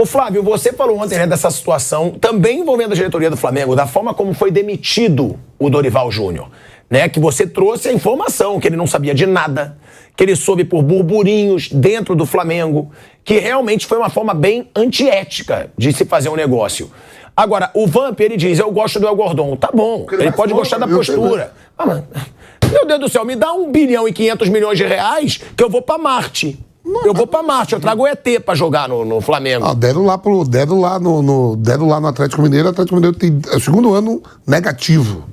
Ô Flávio, você falou ontem, né, dessa situação, também envolvendo a diretoria do Flamengo, da forma como foi demitido o Dorival Júnior, né? Que você trouxe a informação que ele não sabia de nada, que ele soube por burburinhos dentro do Flamengo, que realmente foi uma forma bem antiética de se fazer um negócio. Agora, o Vamp, ele diz, eu gosto do El Gordon. Tá bom, ele pode gostar da postura. Meu Deus do céu, me dá 1 bilhão e 500 milhões de reais que eu vou pra Marte. Eu vou pra Marte, eu trago o ET pra jogar no Flamengo. Deram lá no Atlético Mineiro. O Atlético Mineiro tem o segundo ano negativo.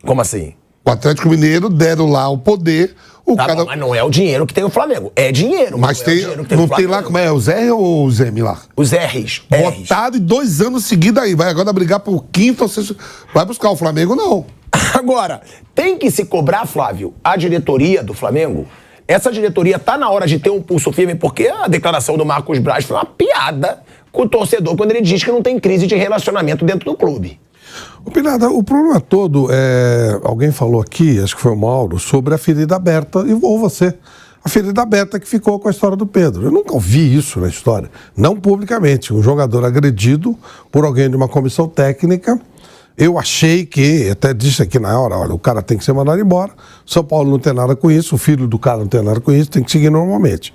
Como assim? O Atlético Mineiro deram lá o poder. Bom, mas não é o dinheiro que tem o Flamengo. É dinheiro, mas tem, não tem lá, como é o Zé ou o Zeme lá? Os R's. Votado em 2 anos seguidos aí. Vai agora brigar por quinto ou sexto. Vai buscar o Flamengo, não. Agora, tem que se cobrar, Flávio, a diretoria do Flamengo. Essa diretoria tá na hora de ter um pulso firme, porque a declaração do Marcos Braz foi uma piada com o torcedor quando ele diz que não tem crise de relacionamento dentro do clube. Ô Pinada, o problema todo alguém falou aqui, acho que foi o Mauro, sobre a ferida aberta, ou você, a ferida aberta que ficou com a história do Pedro. Eu nunca ouvi isso na história, não publicamente. Um jogador agredido por alguém de uma comissão técnica. Eu achei que, até disse aqui na hora, olha, o cara tem que ser mandado embora, São Paulo não tem nada com isso, o filho do cara não tem nada com isso, tem que seguir normalmente.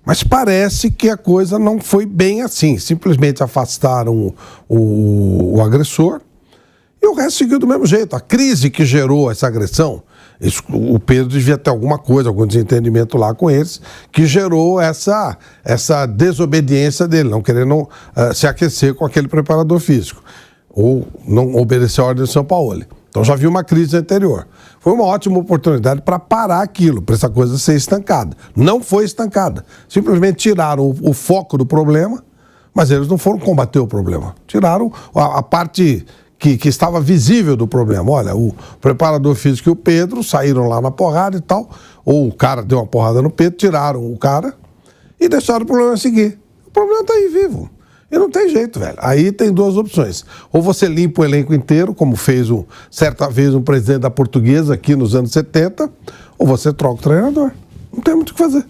Mas parece que a coisa não foi bem assim, simplesmente afastaram o agressor e o resto seguiu do mesmo jeito. A crise que gerou essa agressão, o Pedro devia ter alguma coisa, algum desentendimento lá com eles, que gerou essa desobediência dele, não querendo se aquecer com aquele preparador físico. Ou não obedecer a ordem do São Paulo. Então já viu uma crise anterior. Foi uma ótima oportunidade para parar aquilo, para essa coisa ser estancada. Não foi estancada. Simplesmente tiraram o foco do problema, mas eles não foram combater o problema. Tiraram a parte que estava visível do problema. Olha, o preparador físico e o Pedro saíram lá na porrada e tal, ou o cara deu uma porrada no Pedro, tiraram o cara e deixaram o problema seguir. O problema está aí vivo. E não tem jeito, velho. Aí tem 2 opções. Ou você limpa o elenco inteiro, como fez certa vez um presidente da Portuguesa aqui nos anos 70, ou você troca o treinador. Não tem muito o que fazer.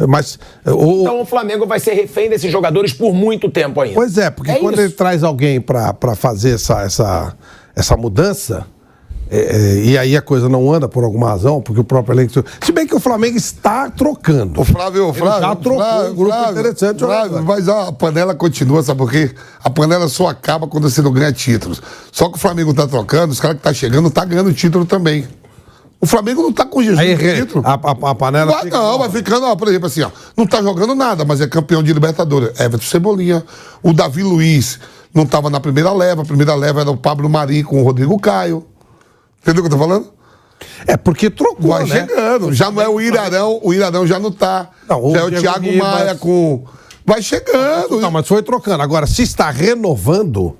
Mas, então o Flamengo vai ser refém desses jogadores por muito tempo ainda. Pois é, porque quando ele traz alguém para fazer essa mudança, e aí a coisa não anda por alguma razão, porque o próprio elenco... Se bem que o Flamengo está trocando. O Flávio já trocou um grupo interessante. Flávio, mas a panela continua, sabe por quê? A panela só acaba quando você não ganha títulos. Só que o Flamengo está trocando, os caras que estão chegando estão ganhando título também. O Flamengo não está com jejum de título. A panela vai ficando, por exemplo, assim, ó, não está jogando nada, mas é campeão de Libertadores. Everton Cebolinha, o Davi Luiz não estava na primeira leva, a primeira leva era o Pablo Mari com o Rodrigo Caio. Entendeu o que eu tô falando? É porque trocou, vai chegando. Já não é o Irarão já não tá. Não, já é o Thiago Maia com... Vai chegando. Não, mas foi trocando. Agora, se está renovando,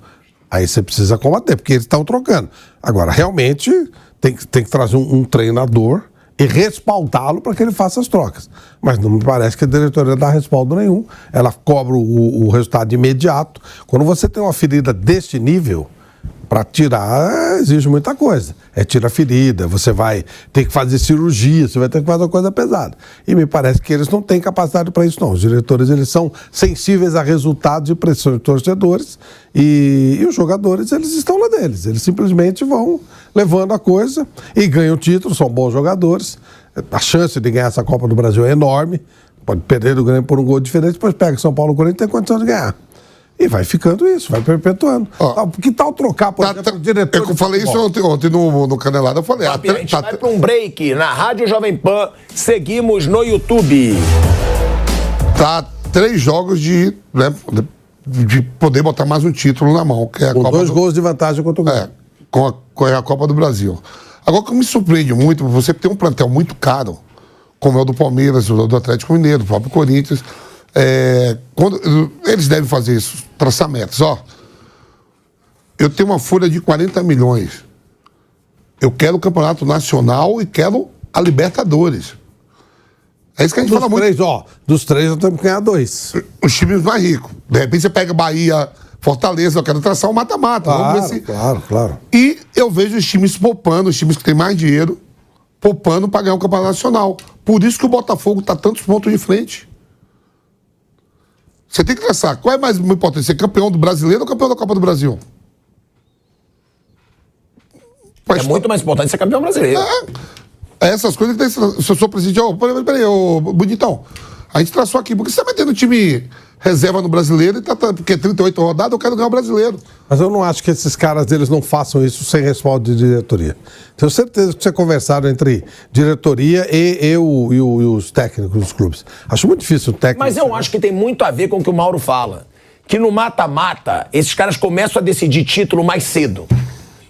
aí você precisa combater, porque eles estão trocando. Agora, realmente, tem que trazer um treinador e respaldá-lo para que ele faça as trocas. Mas não me parece que a diretoria dá respaldo nenhum. Ela cobra o resultado imediato. Quando você tem uma ferida deste nível... Para tirar, exige muita coisa. Tira a ferida, você vai ter que fazer cirurgia, você vai ter que fazer uma coisa pesada. E me parece que eles não têm capacidade para isso, não. Os diretores, eles são sensíveis a resultados e pressão de torcedores e os jogadores, eles estão lá deles. Eles simplesmente vão levando a coisa e ganham título, são bons jogadores. A chance de ganhar essa Copa do Brasil é enorme. Pode perder do Grêmio por um gol diferente, depois pega São Paulo, Corinthians e tem condição de ganhar. E vai ficando isso, vai perpetuando. Que tal trocar, por exemplo, o diretor? Eu falei isso ontem no Canelada, eu falei... A gente vai para um break na Rádio Jovem Pan, seguimos no YouTube. Tá 3 jogos de poder botar mais um título na mão, que é a com Copa 2 gols de vantagem contra o Grêmio. Com a Copa do Brasil. Agora, o que me surpreende muito, você tem um plantel muito caro, como é o do Palmeiras, o do Atlético Mineiro, o próprio Corinthians... quando eles devem fazer isso, traçar metas. Eu tenho uma folha de 40 milhões. Eu quero o Campeonato Nacional e quero a Libertadores. É isso que a gente fala muito. Dos 3 eu tenho que ganhar 2. Os times mais ricos. De repente você pega Bahia, Fortaleza, eu quero traçar um mata-mata. Claro. E eu vejo os times poupando, os times que têm mais dinheiro, poupando para ganhar o Campeonato Nacional. Por isso que o Botafogo está tantos pontos de frente. Você tem que traçar. Qual é mais importante? Ser campeão do brasileiro ou campeão da Copa do Brasil? É muito mais importante ser campeão brasileiro. Essas coisas que tem. Se eu sou presidente, peraí, Bonitão. A gente traçou aqui. Por que você tá metendo time reserva no brasileiro? Porque 38 rodadas, eu quero ganhar o brasileiro. Mas eu não acho que esses caras eles não façam isso sem respaldo de diretoria. Tenho certeza que você conversaram entre diretoria e os técnicos dos clubes. Acho muito difícil o técnico. Mas eu acho que tem muito a ver com o que o Mauro fala. Que no mata-mata, esses caras começam a decidir título mais cedo.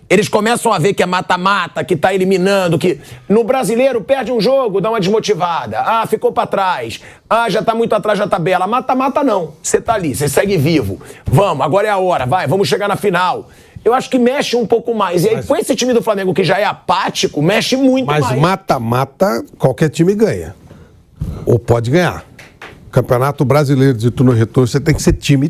Eles começam a ver que é mata-mata, que tá eliminando, que no brasileiro perde um jogo, dá uma desmotivada. Ah, ficou pra trás. Ah, já tá muito atrás da tabela. Mata-mata não. Você tá ali, você segue vivo. Vamos, agora é a hora, vai, vamos chegar na final. Eu acho que mexe um pouco mais. E aí, com esse time do Flamengo, que já é apático, mexe muito mais. Mas mata-mata, qualquer time ganha. Ou pode ganhar. Campeonato Brasileiro de turno e retorno, você tem que ser time.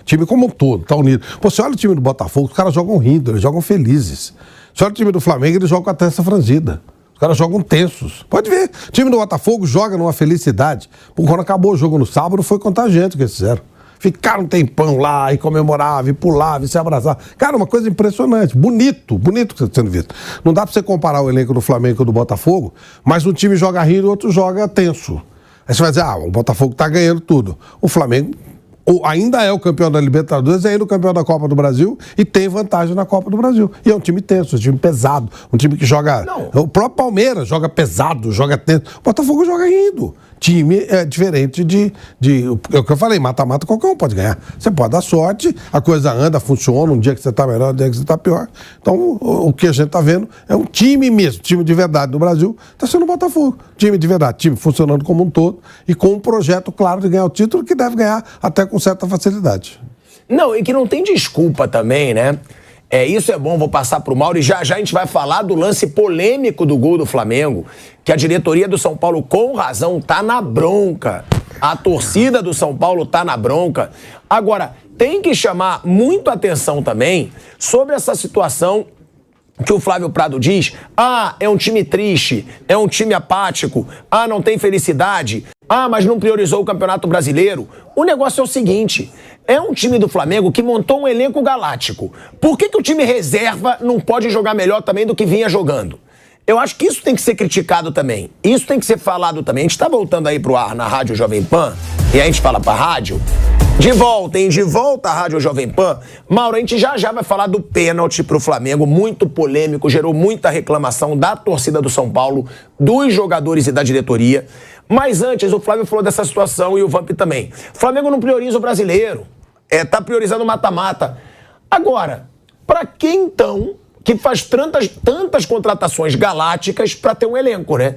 Time como um todo, tá unido. Pô, você olha o time do Botafogo, os caras jogam rindo, eles jogam felizes. Você olha o time do Flamengo, eles jogam com a testa franzida. Os caras jogam tensos. Pode ver. O time do Botafogo joga numa felicidade. Pô, quando acabou o jogo no sábado, foi contagiante o que eles fizeram. Ficaram um tempão lá e comemoravam, e pulavam, e se abraçavam. Cara, uma coisa impressionante. Bonito que está sendo visto. Não dá pra você comparar o elenco do Flamengo com o do Botafogo, mas um time joga rindo e o outro joga tenso. Aí você vai dizer, o Botafogo tá ganhando tudo. O Flamengo ainda é o campeão da Libertadores, é ainda o campeão da Copa do Brasil e tem vantagem na Copa do Brasil. E é um time tenso, um time pesado, um time que joga... Não. O próprio Palmeiras joga pesado, joga tenso. O Botafogo joga rindo. Time é diferente é o que eu falei, mata-mata qualquer um pode ganhar. Você pode dar sorte, a coisa anda, funciona, um dia que você tá melhor, um dia que você tá pior. Então, o que a gente tá vendo é um time mesmo, time de verdade no Brasil, tá sendo o Botafogo. Time de verdade, time funcionando como um todo e com um projeto claro de ganhar o título que deve ganhar até com certa facilidade. Não, e que não tem desculpa também, né? Isso é bom, vou passar pro Mauro e já a gente vai falar do lance polêmico do gol do Flamengo, que a diretoria do São Paulo, com razão, tá na bronca. A torcida do São Paulo tá na bronca. Agora, tem que chamar muito atenção também sobre essa situação que o Flávio Prado diz, é um time triste, é um time apático, não tem felicidade, mas não priorizou o Campeonato Brasileiro. O negócio é o seguinte, é um time do Flamengo que montou um elenco galáctico. Por que o time reserva não pode jogar melhor também do que vinha jogando? Eu acho que isso tem que ser criticado também, isso tem que ser falado também. A gente tá voltando aí pro ar na Rádio Jovem Pan, e a gente fala pra rádio... De volta à Rádio Jovem Pan. Mauro, a gente já vai falar do pênalti pro Flamengo, muito polêmico, gerou muita reclamação da torcida do São Paulo, dos jogadores e da diretoria. Mas antes, o Flávio falou dessa situação e o Vamp também. O Flamengo não prioriza o brasileiro, tá priorizando o mata-mata. Agora, pra que então que faz tantas contratações galácticas pra ter um elenco, né?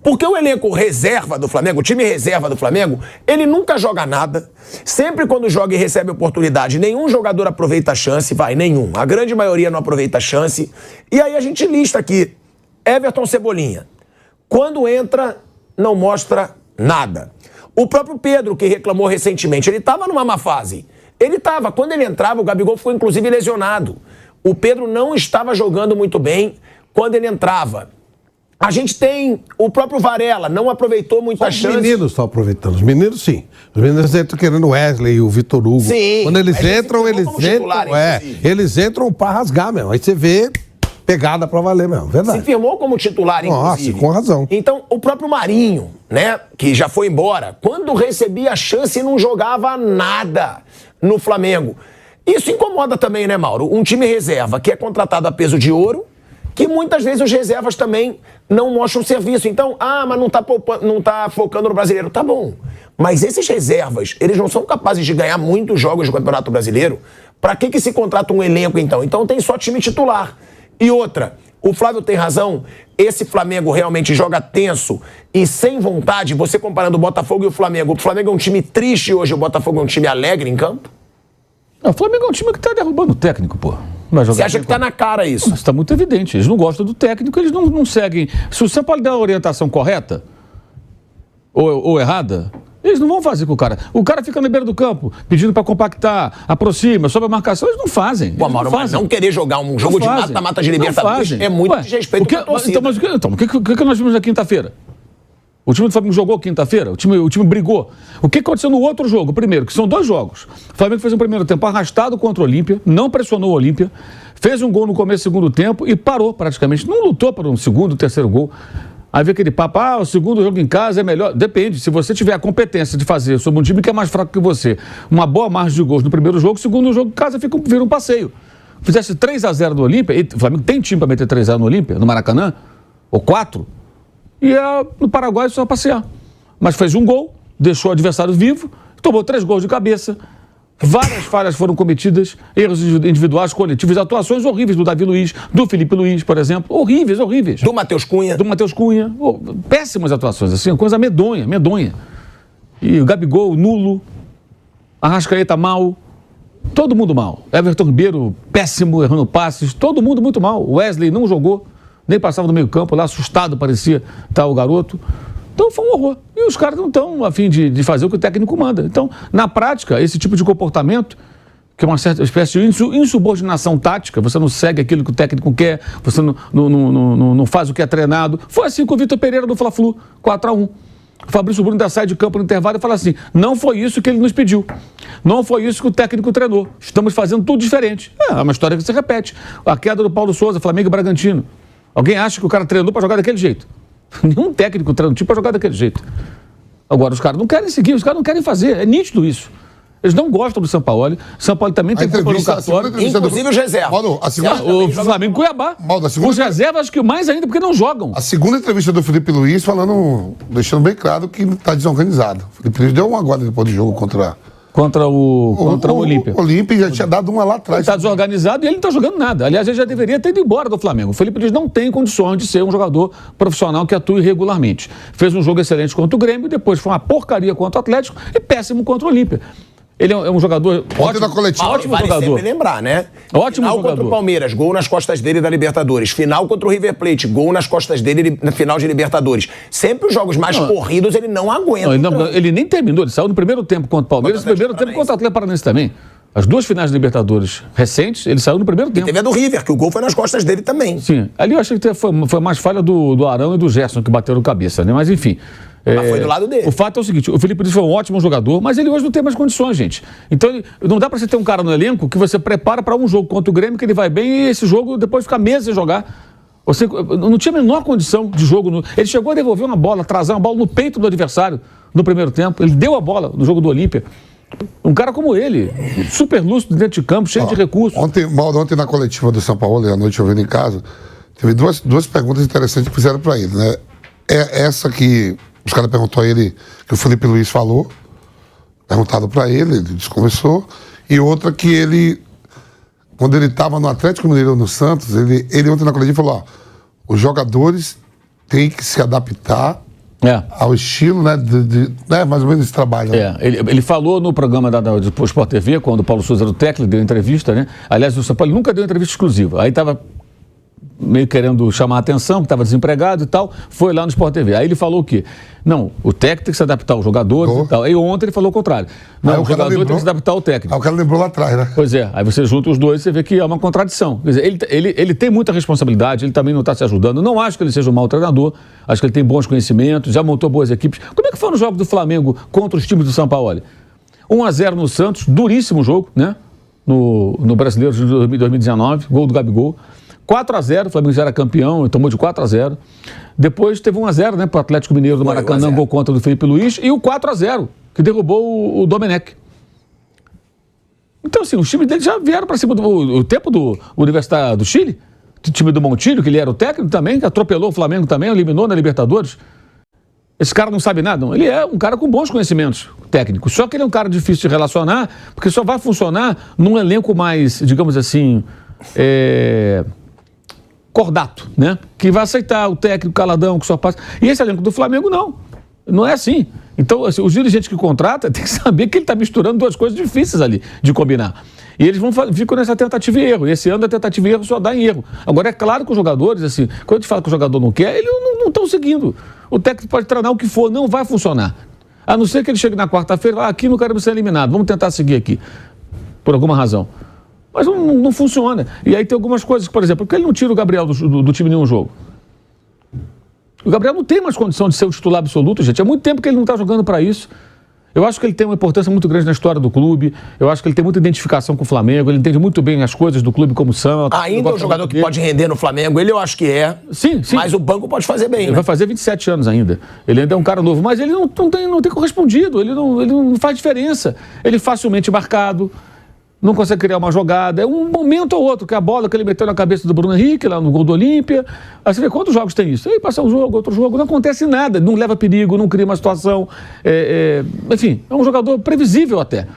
Porque o elenco reserva do Flamengo, o time reserva do Flamengo, ele nunca joga nada. Sempre quando joga e recebe oportunidade, nenhum jogador aproveita a chance, nenhum. A grande maioria não aproveita a chance. E aí a gente lista aqui, Everton Cebolinha. Quando entra, não mostra nada. O próprio Pedro, que reclamou recentemente, ele estava numa má fase. Quando ele entrava, o Gabigol ficou inclusive lesionado. O Pedro não estava jogando muito bem quando ele entrava. A gente tem o próprio Varela, não aproveitou muita chance. Os meninos estão aproveitando. Os meninos, sim. Os meninos estão querendo o Wesley e o Vitor Hugo. Sim. Quando eles entram, eles entram pra rasgar mesmo. Aí você vê pegada pra valer mesmo. Verdade. Se firmou como titular, inclusive. Nossa, com razão. Então, o próprio Marinho, né, que já foi embora, quando recebia a chance, não jogava nada no Flamengo. Isso incomoda também, né, Mauro? Um time reserva que é contratado a peso de ouro, que muitas vezes os reservas também não mostram serviço. Então, mas não tá focando no brasileiro. Tá bom. Mas esses reservas, eles não são capazes de ganhar muitos jogos do Campeonato Brasileiro. Pra que se contrata um elenco, então? Então tem só time titular. E outra, o Flávio tem razão, esse Flamengo realmente joga tenso e sem vontade, você comparando o Botafogo e o Flamengo é um time triste hoje, o Botafogo é um time alegre em campo? O Flamengo é um time que tá derrubando o técnico, pô. Você acha que tá na cara isso? Mas tá muito evidente. Eles não gostam do técnico, eles não seguem. Se você pode dar a orientação correta ou errada, eles não vão fazer com o cara. O cara fica na beira do campo, pedindo pra compactar, aproxima, sob a marcação, eles não fazem. Pô, Mauro, mas não querer jogar um jogo de mata-mata de Libertadores é muito desrespeito pra torcida. Então, o que nós vimos na quinta-feira? O time do Flamengo jogou quinta-feira, o time brigou. O que aconteceu no outro jogo? Primeiro, que são 2 jogos. O Flamengo fez um primeiro tempo arrastado contra o Olímpia, não pressionou o Olímpia, fez um gol no começo do segundo tempo e parou praticamente. Não lutou para um segundo, terceiro gol. Aí vem aquele papo, o segundo jogo em casa é melhor. Depende, se você tiver a competência de fazer sobre um time que é mais fraco que você, uma boa margem de gols no primeiro jogo, o segundo jogo em casa vira um passeio. Fizesse 3-0 no Olímpia, e o Flamengo tem time para meter 3-0 no Olímpia, no Maracanã, ou 4, e no Paraguai só passear. Mas fez um gol, deixou o adversário vivo, tomou 3 gols de cabeça, várias falhas foram cometidas, erros individuais, coletivos, atuações horríveis do Davi Luiz, do Felipe Luiz, por exemplo, horríveis. Do Matheus Cunha. Péssimas atuações, assim, coisa medonha. E o Gabigol, nulo, Arrascaeta mal, todo mundo mal. Everton Ribeiro, péssimo, errando passes, todo mundo muito mal. O Wesley não jogou, nem passava no meio campo, lá assustado parecia o garoto. Então foi um horror. E os caras não estão a fim de fazer o que o técnico manda. Então, na prática, esse tipo de comportamento, que é uma certa espécie de insubordinação tática, você não segue aquilo que o técnico quer, você não faz o que é treinado. Foi assim com o Vitor Pereira do Fla-Flu, 4-1. O Fabrício Bruno ainda sai de campo no intervalo e fala assim, não foi isso que ele nos pediu. Não foi isso que o técnico treinou. Estamos fazendo tudo diferente. É uma história que se repete. A queda do Paulo Souza, Flamengo e Bragantino. Alguém acha que o cara treinou para jogar daquele jeito? Nenhum técnico treina um time para jogar daquele jeito. Agora, os caras não querem seguir, os caras não querem fazer. É nítido isso. Eles não gostam do Sampaoli. Sampaoli também tem culpa no cartório. Inclusive os reservas. O Flamengo e Cuiabá. Os reservas, acho que mais ainda, porque não jogam. A segunda entrevista do Felipe Luiz deixando bem claro que está desorganizado. O Felipe Luiz deu uma agora depois do jogo contra o Olímpia. O Olímpia já tinha dado uma lá atrás. Ele está desorganizado e ele não está jogando nada. Aliás, ele já deveria ter ido embora do Flamengo. O Felipe Luiz não tem condições de ser um jogador profissional que atue regularmente. Fez um jogo excelente contra o Grêmio, depois foi uma porcaria contra o Atlético e péssimo contra o Olímpia. Ele é um jogador ótimo jogador. Sempre lembrar, né? Ótimo final jogador. Contra o Palmeiras, gol nas costas dele da Libertadores. Final contra o River Plate, gol nas costas dele na final de Libertadores. Sempre os jogos mais corridos ele não aguenta. Ele nem terminou, ele saiu no primeiro tempo contra o Palmeiras e no primeiro tempo contra o Atlético Paranaense também. As 2 finais de Libertadores recentes, ele saiu no primeiro tempo. E teve a do River, que o gol foi nas costas dele também. Sim, ali eu achei que foi mais falha do Arão e do Gerson que bateram cabeça, né? Mas enfim. Mas foi do lado dele. O fato é o seguinte, o Felipe Luiz foi um ótimo jogador, mas ele hoje não tem mais condições, gente. Então, não dá pra você ter um cara no elenco que você prepara para um jogo contra o Grêmio, que ele vai bem, e esse jogo depois fica meses sem jogar. Você não tinha a menor condição de jogo. Ele chegou a devolver uma bola, atrasar uma bola no peito do adversário no primeiro tempo. Ele deu a bola no jogo do Olímpia. Um cara como ele, super lúcido dentro de campo, cheio de recursos. Ontem na coletiva do São Paulo, à noite eu vendo em casa, teve duas perguntas interessantes que fizeram para ele, né? Essa que os caras perguntou a ele, que o Felipe Luiz falou, perguntado para ele desconversou, e outra que ele, quando ele estava no Atlético Mineiro no Santos, ele ontem na coletiva falou, os jogadores têm que se adaptar ao estilo, né, mais ou menos esse trabalho. Né? Ele falou no programa do Sport TV, quando o Paulo Souza era o técnico, deu entrevista, né? Aliás, o São Paulo nunca deu entrevista exclusiva. Aí estava meio querendo chamar a atenção, que estava desempregado e tal, foi lá no Sport TV. Aí ele falou o quê? Não, o técnico tem que se adaptar aos jogadores e tal. Aí ontem ele falou o contrário. Não, o jogador tem que se adaptar ao técnico. Aí o cara lembrou lá atrás, né? Pois é, aí você junta os dois e você vê que é uma contradição. Quer dizer, ele tem muita responsabilidade, ele também não está se ajudando. Não acho que ele seja um mau treinador, acho que ele tem bons conhecimentos, já montou boas equipes. Como é que foi no jogo do Flamengo contra os times do São Paulo? 1-0 no Santos, duríssimo jogo, né? No Brasileiro de 2019, gol do Gabigol. 4-0, o Flamengo já era campeão, tomou de 4-0. Depois teve 1-0, né, para o Atlético Mineiro do Maracanã, gol contra do Felipe Luiz, e o 4-0, que derrubou o Domenech. Então, assim, os times dele já vieram para cima do tempo do Universidade do Chile, o time do Montilho, que ele era o técnico também, que atropelou o Flamengo também, eliminou na Libertadores. Esse cara não sabe nada, não. Ele é um cara com bons conhecimentos técnicos, só que ele é um cara difícil de relacionar, porque só vai funcionar num elenco mais, digamos assim, cordato, né? Que vai aceitar o técnico caladão, que só passa. E esse elenco do Flamengo, não é assim. Então, assim, os dirigentes que contratam têm que saber que ele está misturando duas coisas difíceis ali de combinar. E eles ficam nessa tentativa e erro. E esse ano a tentativa e erro só dá em erro. Agora, é claro que os jogadores, assim, quando a gente fala que o jogador não quer, eles não estão seguindo. O técnico pode treinar o que for, não vai funcionar. A não ser que ele chegue na quarta-feira e fale, aqui não queremos ser eliminado, vamos tentar seguir aqui, por alguma razão. Mas não funciona. E aí tem algumas coisas, por exemplo, porque ele não tira o Gabriel do time em nenhum jogo? O Gabriel não tem mais condição de ser o titular absoluto, gente. Há muito tempo que ele não está jogando para isso. Eu acho que ele tem uma importância muito grande na história do clube. Eu acho que ele tem muita identificação com o Flamengo. Ele entende muito bem as coisas do clube como são. Ainda é um jogador que pode render no Flamengo. Ele eu acho que é. Sim, sim. Mas o banco pode fazer bem, Ele né? vai fazer 27 anos ainda. Ele ainda é um cara novo. Mas ele não tem correspondido. Ele não faz diferença. Ele é facilmente marcado. Não consegue criar uma jogada. É um momento ou outro, que a bola que ele meteu na cabeça do Bruno Henrique, lá no gol do Olímpia. Aí você vê quantos jogos tem isso. Aí passa um jogo, outro jogo, não acontece nada. Não leva perigo, não cria uma situação. Enfim, é um jogador previsível até.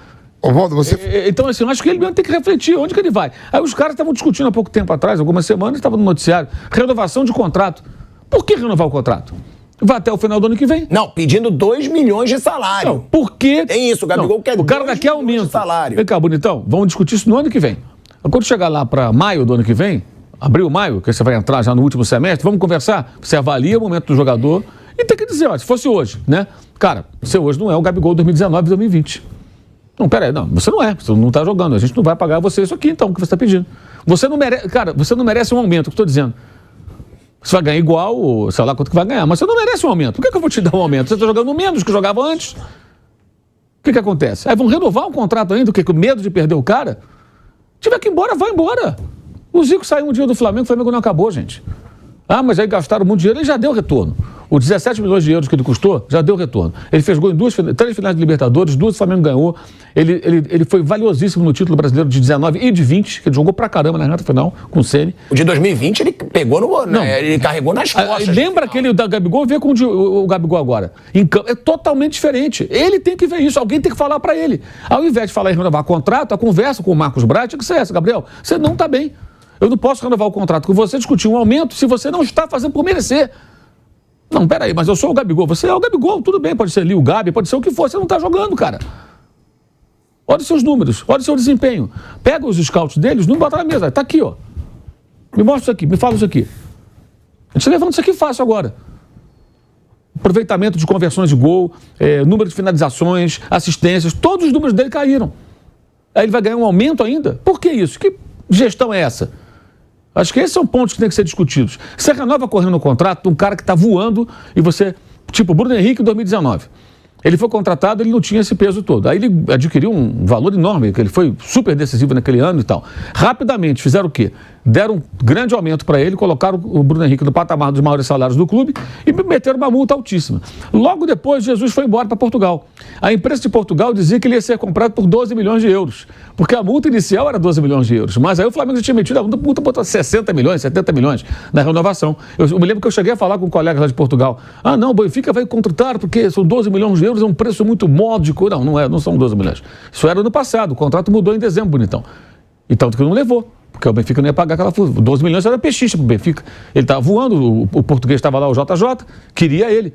Ô, Valdo, você... Então, assim, eu acho que ele mesmo tem que refletir onde que ele vai. Aí os caras estavam discutindo há pouco tempo atrás, algumas semanas, estavam no noticiário, renovação de contrato. Por que renovar o contrato? Vai até o final do ano que vem. Não, pedindo 2 milhões de salário. Não, por quê? Tem isso, o Gabigol quer o cara 2 daqui é milhões aumento. de salário. Vem cá, bonitão, vamos discutir isso no ano que vem. Quando chegar lá para maio do ano que vem, abril, maio, que você vai entrar já no último semestre, vamos conversar, você avalia o momento do jogador e tem que dizer, ó, se fosse hoje, né? Cara, você hoje não é o Gabigol 2019, 2020. Não, peraí, não, você não é, você não está jogando, a gente não vai pagar você isso aqui, então, o que você está pedindo. Você não merece, cara, você não merece um aumento, o que eu estou dizendo. Você vai ganhar igual, ou sei lá quanto que vai ganhar, mas você não merece um aumento. Por que eu vou te dar um aumento? Você está jogando menos que jogava antes. O que acontece? Aí vão renovar o contrato ainda, o quê? Com medo de perder o cara? Tiver que ir embora, vai embora. O Zico saiu um dia do Flamengo, o Flamengo não acabou, gente. Ah, mas aí gastaram muito dinheiro, ele já deu retorno. Os 17 milhões de euros que ele custou, já deu retorno. Ele fez gol em 3 finais de Libertadores, 2 o Flamengo ganhou. Ele foi valiosíssimo no título brasileiro de 19 e de 20, que ele jogou pra caramba na reta final com o Ceni. O de 2020 ele pegou no... Né, ele carregou nas costas. Lembra aquele da Gabigol? Vê com o Gabigol agora. Em campo, é totalmente diferente. Ele tem que ver isso, alguém tem que falar pra ele. Ao invés de falar em renovar contrato, a conversa com o Marcos Braz tinha que ser essa. Gabriel, você não tá bem. Eu não posso renovar o contrato com você, discutir um aumento se você não está fazendo por merecer. Não, peraí, mas eu sou o Gabigol. Você é o Gabigol, tudo bem, pode ser ali o Gabi, pode ser o que for, você não está jogando, cara. Olha os seus números, olha o seu desempenho. Pega os scouts deles, não bota na mesa. Tá aqui, ó. Me mostra isso aqui, me fala isso aqui. A gente levanta isso aqui fácil agora. Aproveitamento de conversões de gol, número de finalizações, assistências, todos os números dele caíram. Aí ele vai ganhar um aumento ainda? Por que isso? Que gestão é essa? Acho que esses são pontos que têm que ser discutidos. Você renova correndo o contrato de um cara que está voando e você... Tipo, Bruno Henrique em 2019. Ele foi contratado, ele não tinha esse peso todo. Aí ele adquiriu um valor enorme, que ele foi super decisivo naquele ano e tal. Rapidamente, fizeram o quê? Deram um grande aumento para ele, colocaram o Bruno Henrique no patamar dos maiores salários do clube e meteram uma multa altíssima. Logo depois, Jesus foi embora para Portugal. A imprensa de Portugal dizia que ele ia ser comprado por 12 milhões de euros, porque a multa inicial era 12 milhões de euros. Mas aí o Flamengo já tinha metido a multa, botou 60 milhões, 70 milhões na renovação. Eu me lembro que eu cheguei a falar com um colega lá de Portugal. Ah, não, o Benfica vai contratar porque são 12 milhões de euros, é um preço muito módico. Não são 12 milhões. Isso era no passado, o contrato mudou em dezembro, bonitão. E tanto que não levou. Porque o Benfica não ia pagar aquela fuga. 12 milhões era pechicha pro Benfica. Ele estava voando, o português estava lá, o JJ, queria ele.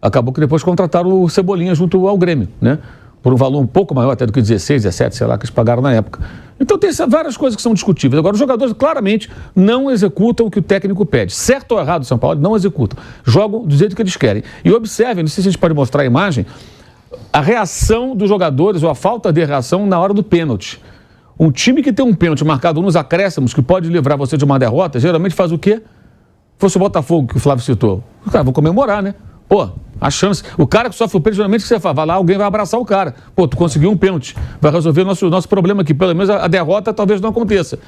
Acabou que depois contrataram o Cebolinha junto ao Grêmio, né? Por um valor um pouco maior até do que 16, 17, sei lá, que eles pagaram na época. Então tem várias coisas que são discutíveis. Agora, os jogadores claramente não executam o que o técnico pede. Certo ou errado, São Paulo, não executam. Jogam do jeito que eles querem. E observem, não sei se a gente pode mostrar a imagem, a reação dos jogadores ou a falta de reação na hora do pênalti. Um time que tem um pênalti marcado nos acréscimos, que pode livrar você de uma derrota, geralmente faz o quê? Fosse o Botafogo que o Flávio citou. Os caras vão comemorar, né? Pô, a chance... O cara que sofre o pênalti, geralmente que você fala, vai lá, alguém vai abraçar o cara. Pô, tu conseguiu um pênalti. Vai resolver o nosso problema aqui. Pelo menos a derrota talvez não aconteça.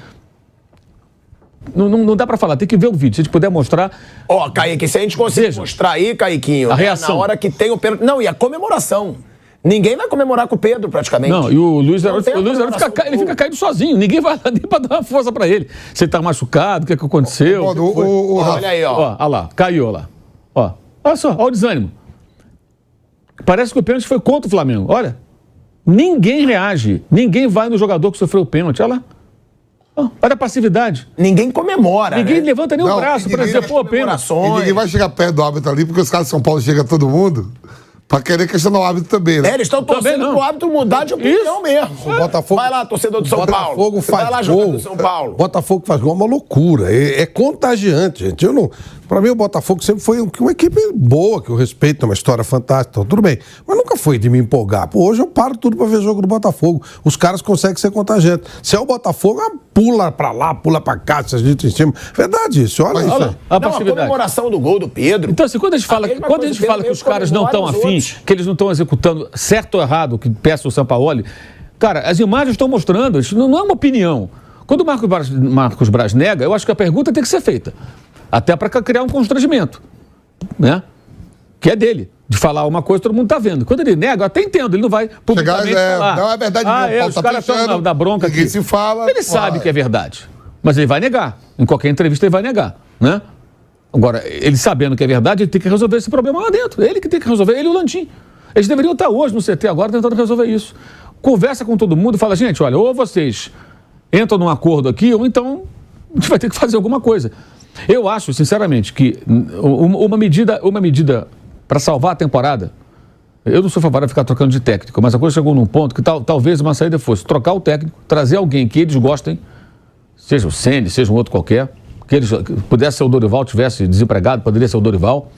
Não dá pra falar, tem que ver o vídeo. Se a gente puder mostrar... Ó, Kaique, se a gente conseguir mostrar aí, Kaiquinho... A reação. Na hora que tem o pênalti... Não, e a comemoração. Ninguém vai comemorar com o Pedro, praticamente. Não, e o Luiz Heraldo fica caído sozinho. Ninguém vai lá nem pra dar uma força pra ele. Se ele tá machucado, o que aconteceu? Olha aí, ó. Olha lá, caiu lá. Ó, olha só, olha o desânimo. Parece que o pênalti foi contra o Flamengo. Olha, ninguém reage. Ninguém vai no jogador que sofreu o pênalti. Olha lá. Olha a passividade. Ninguém comemora, Ninguém né? levanta nem o braço pra dizer, pô, pênalti. E ninguém vai chegar perto do árbitro ali, porque os caras de São Paulo chegam todo mundo pra querer questionar o árbitro também, né? Eles estão torcendo pro árbitro mudar de opinião mesmo. O Botafogo, vai lá, torcedor do São Paulo. Botafogo faz vai lá, gol. jogador do São Paulo. Botafogo faz gol, é uma loucura. É contagiante, gente. Para mim, o Botafogo sempre foi uma equipe boa, que eu respeito, uma história fantástica, então, tudo bem. Mas nunca foi de me empolgar. Pô, hoje eu paro tudo para ver jogo do Botafogo. Os caras conseguem ser contagiantes. Se é o Botafogo, pula para lá, pula para cá, se a gente em cima. Verdade isso, olha isso aí. A comemoração do gol do Pedro. Então, assim, quando a gente fala que os caras não estão afins, que eles não estão executando certo ou errado, que peça o Sampaoli, cara, as imagens estão mostrando, isso não é uma opinião. Quando o Marcos Braz nega, eu acho que a pergunta tem que ser feita. Até para criar um constrangimento, né? Que é dele. De falar uma coisa, todo mundo está vendo. Quando ele nega, eu até entendo, ele não vai publicamente falar. Não é verdade, não. Os caras estão da bronca aqui. Se fala, ele sabe que é verdade, mas ele vai negar. Em qualquer entrevista ele vai negar, né? Agora, ele sabendo que é verdade, ele tem que resolver esse problema lá dentro. Ele que tem que resolver, ele e o Landim. Eles deveriam estar hoje no CT agora tentando resolver isso. Conversa com todo mundo e fala, gente, olha, ou vocês entram num acordo aqui, ou então a gente vai ter que fazer alguma coisa. Eu acho, sinceramente, que uma medida para salvar a temporada, eu não sou favorável a ficar trocando de técnico, mas a coisa chegou num ponto que talvez uma saída fosse trocar o técnico, trazer alguém que eles gostem, seja o Ceni, seja um outro qualquer, que pudesse ser o Dorival, tivesse desempregado, poderia ser o Dorival,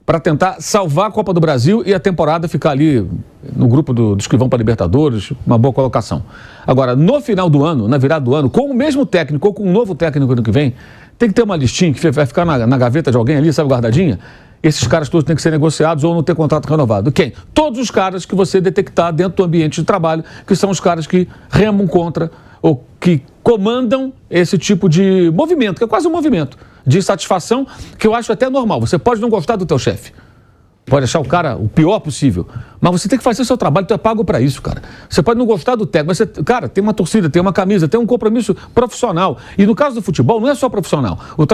para tentar salvar a Copa do Brasil e a temporada ficar ali no grupo dos que vão para a Libertadores, uma boa colocação. Agora, no final do ano, na virada do ano, com o mesmo técnico ou com um novo técnico ano que vem, tem que ter uma listinha que vai ficar na gaveta de alguém ali, sabe, guardadinha? Esses caras todos têm que ser negociados ou não ter contrato renovado. Quem? Todos os caras que você detectar dentro do ambiente de trabalho, que são os caras que remam contra ou que comandam esse tipo de movimento, que é quase um movimento de insatisfação, que eu acho até normal. Você pode não gostar do teu chefe, pode achar o cara o pior possível, mas você tem que fazer o seu trabalho, tu é pago para isso, cara. Você pode não gostar do técnico, mas você, cara, tem uma torcida, tem uma camisa, tem um compromisso profissional. E no caso do futebol, não é só profissional. O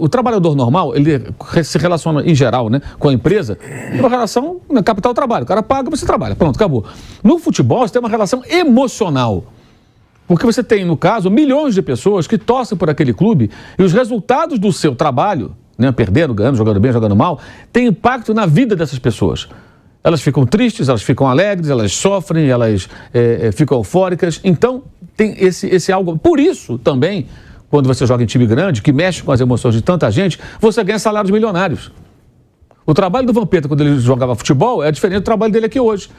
trabalhador normal, ele se relaciona, em geral, né, com a empresa, uma relação, né, capital-trabalho. O cara paga, você trabalha, pronto, acabou. No futebol, você tem uma relação emocional. Porque você tem, no caso, milhões de pessoas que torcem por aquele clube e os resultados do seu trabalho, né, perdendo, ganhando, jogando bem, jogando mal, tem impacto na vida dessas pessoas. Elas ficam tristes, elas ficam alegres, elas sofrem, elas ficam eufóricas. Então, tem esse algo. Por isso, também, quando você joga em time grande, que mexe com as emoções de tanta gente, você ganha salários milionários. O trabalho do Vampeta, quando ele jogava futebol, é diferente do trabalho dele aqui hoje.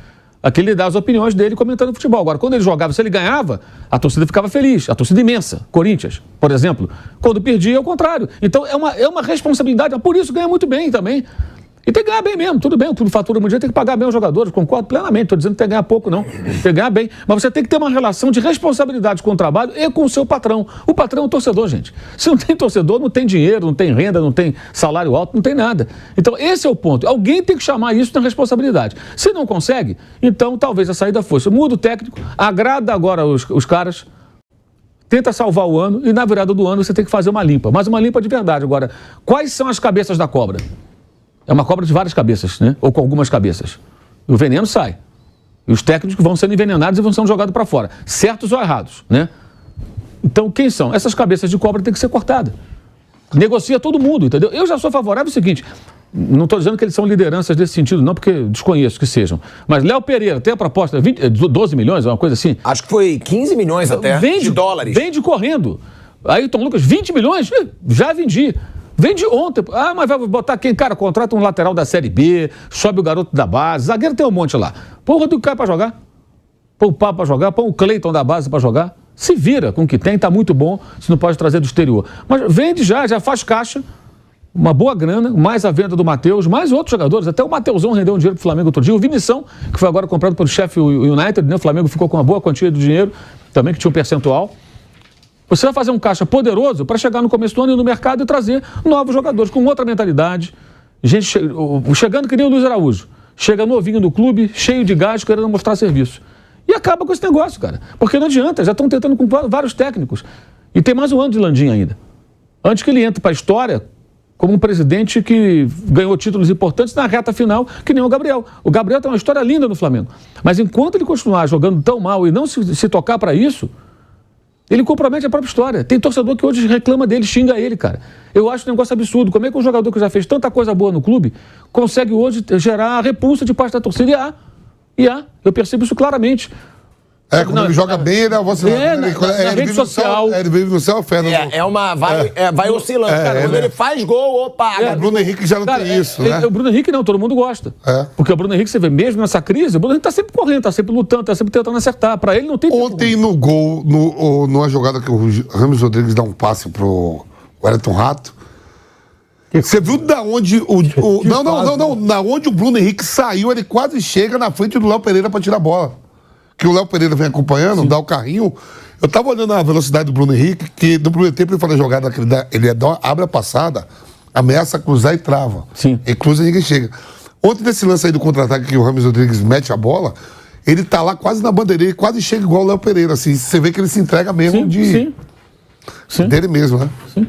Aqui ele dá as opiniões dele comentando futebol. Agora, quando ele jogava, se ele ganhava, a torcida ficava feliz. A torcida imensa. Corinthians, por exemplo. Quando perdia, é o contrário. Então, é uma responsabilidade. Por isso, ganha muito bem também. E tem que ganhar bem mesmo. Tudo bem, o clube fatura mundial tem que pagar bem os jogadores. Concordo plenamente. Estou dizendo que tem que ganhar pouco, não. Tem que ganhar bem. Mas você tem que ter uma relação de responsabilidade com o trabalho e com o seu patrão. O patrão é o torcedor, gente. Se não tem torcedor, não tem dinheiro, não tem renda, não tem salário alto, não tem nada. Então, esse é o ponto. Alguém tem que chamar isso de responsabilidade. Se não consegue, então talvez a saída fosse: muda o técnico, agrada agora os caras, tenta salvar o ano e na virada do ano você tem que fazer uma limpa. Mas uma limpa de verdade. Agora, quais são as cabeças da cobra? É uma cobra de várias cabeças, né? Ou com algumas cabeças. O veneno sai. E os técnicos vão sendo envenenados e vão sendo jogados para fora. Certos ou errados, né? Então, quem são? Essas cabeças de cobra têm que ser cortadas. Negocia todo mundo, entendeu? Eu já sou favorável ao seguinte: não estou dizendo que eles são lideranças desse sentido, não, porque desconheço que sejam. Mas Léo Pereira tem a proposta de 12 milhões, uma coisa assim? Acho que foi 15 milhões até, de dólares. Vende correndo. Ayrton Lucas, 20 milhões? Já vendi. Vende ontem. Ah, mas vai botar quem? Cara, contrata um lateral da Série B, sobe o garoto da base, zagueiro tem um monte lá. Põe o Rodrigo Caio pra jogar. Põe o Pablo pra jogar, põe o Cleiton da base pra jogar. Se vira com o que tem, tá muito bom, se não pode trazer do exterior. Mas vende já faz caixa, uma boa grana, mais a venda do Matheus, mais outros jogadores. Até o Mateusão rendeu um dinheiro pro Flamengo outro dia. O Vinição, que foi agora comprado pelo Sheffield United, né? O Flamengo ficou com uma boa quantia de dinheiro, também que tinha um percentual. Você vai fazer um caixa poderoso para chegar no começo do ano e no mercado e trazer novos jogadores com outra mentalidade. Gente chegando que nem o Luiz Araújo. Chega novinho no clube, cheio de gás, querendo mostrar serviço. E acaba com esse negócio, cara. Porque não adianta, já estão tentando com vários técnicos. E tem mais um ano de Landim ainda. Antes que ele entre para a história como um presidente que ganhou títulos importantes na reta final, que nem o Gabriel. O Gabriel tem uma história linda no Flamengo. Mas enquanto ele continuar jogando tão mal e não se tocar para isso, ele compromete a própria história. Tem torcedor que hoje reclama dele, xinga ele, cara. Eu acho um negócio absurdo. Como é que um jogador que já fez tanta coisa boa no clube consegue hoje gerar a repulsa de parte da torcida? Eu percebo isso claramente. Quando Não, ele joga bem, ele é você. na rede social. Ele vive no céu, fé. Vai oscilando. Cara, quando ele faz gol, opa. O Bruno Henrique já não tem isso, né? O Bruno Henrique não, todo mundo gosta. É. Porque o Bruno Henrique, você vê, mesmo nessa crise, o Bruno Henrique tá sempre correndo, tá sempre lutando, tá sempre tentando acertar. Pra ele não tem... Ontem no gol, numa jogada que o Rames Rodrigues dá um passe pro Wellington Rato, você viu da onde na onde o Bruno Henrique saiu, ele quase chega na frente do Léo Pereira pra tirar a bola. Que o Léo Pereira vem acompanhando, dá o carrinho. Eu tava olhando a velocidade do Bruno Henrique, que no primeiro tempo ele faz a jogada, que abre a passada, ameaça cruzar e trava. Sim. E cruza e ninguém chega. Ontem, nesse lance aí do contra-ataque que o Rames Rodrigues mete a bola, ele tá lá quase na bandeirinha, quase chega igual o Léo Pereira, assim. Você vê que ele se entrega mesmo Sim. dele mesmo, né? Sim.